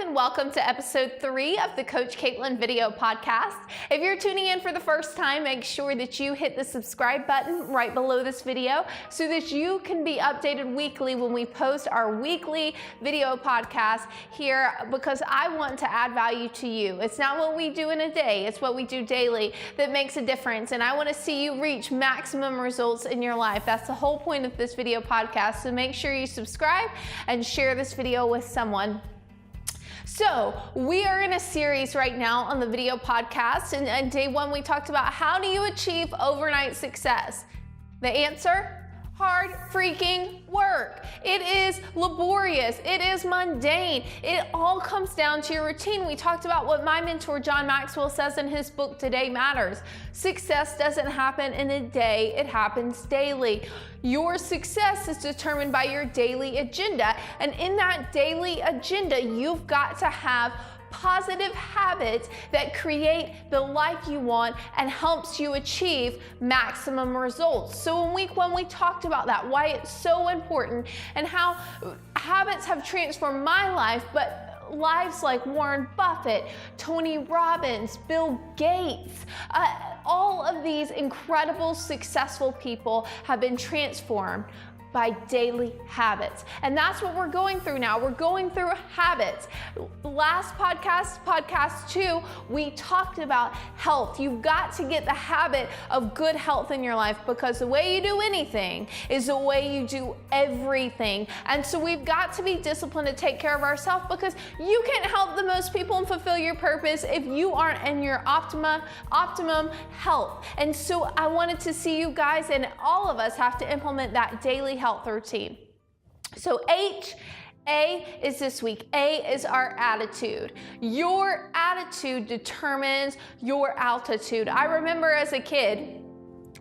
and welcome to episode 3 of the Koach Katlyn video podcast. If you're tuning in for the first time, make sure that you hit the subscribe button right below this video so that you can be updated weekly when we post our weekly video podcast here, because I want to add value to you. It's not what we do in a day, it's what we do daily that makes a difference, and I want to see you reach maximum results in your life. That's the whole point of this video podcast, so make sure you subscribe and share this video with someone. So we are in a series right now on the video podcast, and on day 1 we talked about how do you achieve overnight success. The answer? Hard freaking work. It is laborious. It is mundane. It all comes down to your routine. We talked about what my mentor John Maxwell says in his book, Today Matters. Success doesn't happen in a day, it happens daily. Your success is determined by your daily agenda, and in that daily agenda, you've got to have positive habits that create the life you want and helps you achieve maximum results. So in week 1, we talked about that, why it's so important and how habits have transformed my life, but lives like Warren Buffett, Tony Robbins, Bill Gates, all of these incredible successful people have been transformed by daily habits. And that's what we're going through now. We're going through habits. Last podcast, podcast 2, we talked about health. You've got to get the habit of good health in your life, because the way you do anything is the way you do everything. And so we've got to be disciplined to take care of ourselves, because you can't help the most people and fulfill your purpose if you aren't in your optimum health. And so I wanted to see you guys, and all of us have to implement that daily health routine. So A is this week. A is our attitude. Your attitude determines your altitude. I remember as a kid,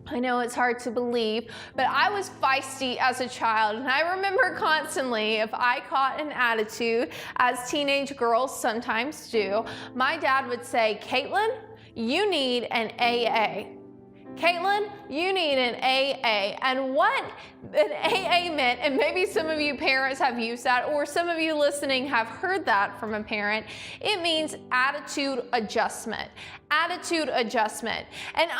I know it's hard to believe, but I was feisty as a child, and I remember constantly, if I caught an attitude, as teenage girls sometimes do, my dad would say, "Katlyn, you need an AA. Katlyn, you need an AA." And what an AA meant, and maybe some of you parents have used that, or some of you listening have heard that from a parent, it means attitude adjustment. Attitude adjustment. And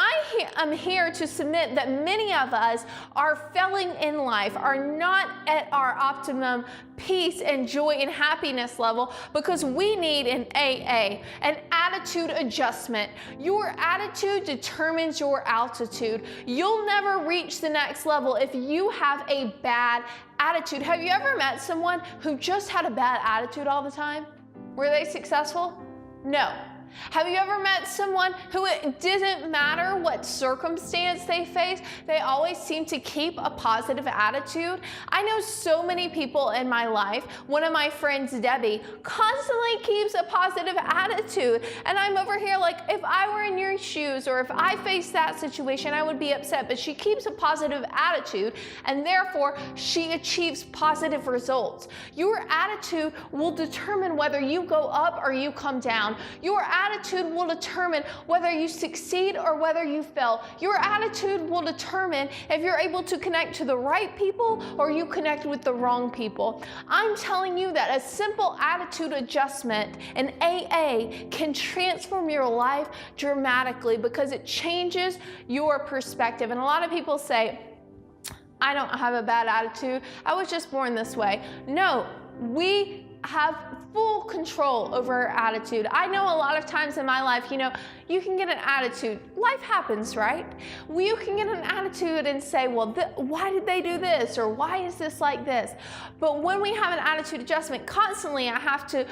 I'm here to submit that many of us are failing in life, are not at our optimum peace and joy and happiness level, because we need an AA, an attitude adjustment. Your attitude determines your altitude. You'll never reach the next level if you have a bad attitude. Have you ever met someone who just had a bad attitude all the time? Were they successful? No. Have you ever met someone who it didn't matter what circumstance they faced, they always seem to keep a positive attitude? I know so many people in my life. One of my friends, Debbie, constantly keeps a positive attitude. And I'm over here like, if I were in your shoes or if I faced that situation, I would be upset. But she keeps a positive attitude, and therefore she achieves positive results. Your attitude will determine whether you go up or you come down. Your attitude will determine whether you succeed or whether you fail. Your attitude will determine if you're able to connect to the right people or you connect with the wrong people. I'm telling you that a simple attitude adjustment, an AA, can transform your life dramatically, because it changes your perspective. And a lot of people say, "I don't have a bad attitude. I was just born this way." No, we have full control over our attitude. I know a lot of times in my life, you can get an attitude. Life happens, right? You can get an attitude and say, well, why did they do this? Or why is this like this? But when we have an attitude adjustment, constantly I have to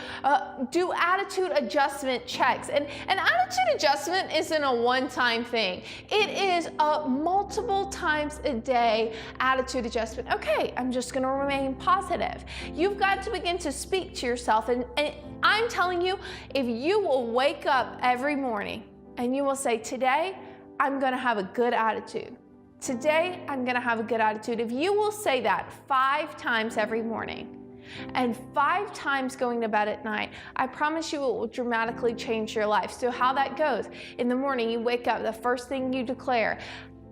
do attitude adjustment checks. And an attitude adjustment isn't a one-time thing. It is a multiple times a day attitude adjustment. Okay, I'm just gonna remain positive. You've got to begin to speak to yourself, and I'm telling you, if you will wake up every morning and you will say, today I'm gonna have a good attitude. Today I'm gonna have a good attitude. If you will say that 5 times every morning and 5 times going to bed at night, I promise you it will dramatically change your life. So how that goes, in the morning you wake up, the first thing you declare,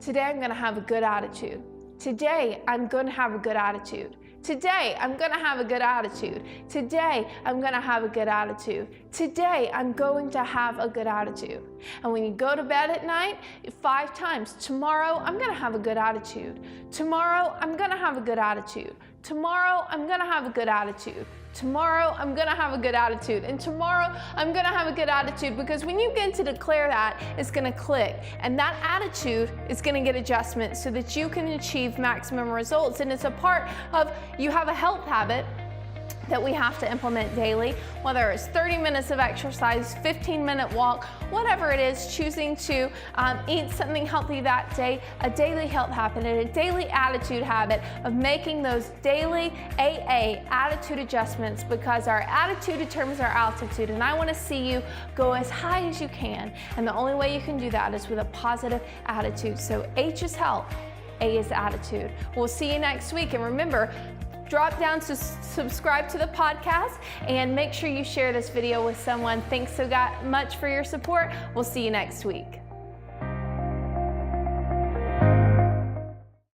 today I'm gonna have a good attitude. Today I'm gonna have a good attitude. Today, I'm gonna have a good attitude. Today, I'm gonna have a good attitude. Today, I'm going to have a good attitude. And when you go to bed at night, 5 times, tomorrow, I'm gonna have a good attitude. Tomorrow, I'm gonna have a good attitude. Tomorrow, I'm gonna have a good attitude. Tomorrow, I'm gonna have a good attitude. And tomorrow, I'm gonna have a good attitude, because when you begin to declare that, it's gonna click. And that attitude is gonna get adjustments so that you can achieve maximum results. And it's a part of, you have a health habit that we have to implement daily, whether it's 30 minutes of exercise, 15-minute walk, whatever it is, choosing to eat something healthy that day, a daily health habit, and a daily attitude habit of making those daily AA attitude adjustments, because our attitude determines our altitude, and I want to see you go as high as you can, and the only way you can do that is with a positive attitude. So H is health, A is attitude. We'll see you next week, and remember, drop down to subscribe to the podcast and make sure you share this video with someone. Thanks so much for your support. We'll see you next week.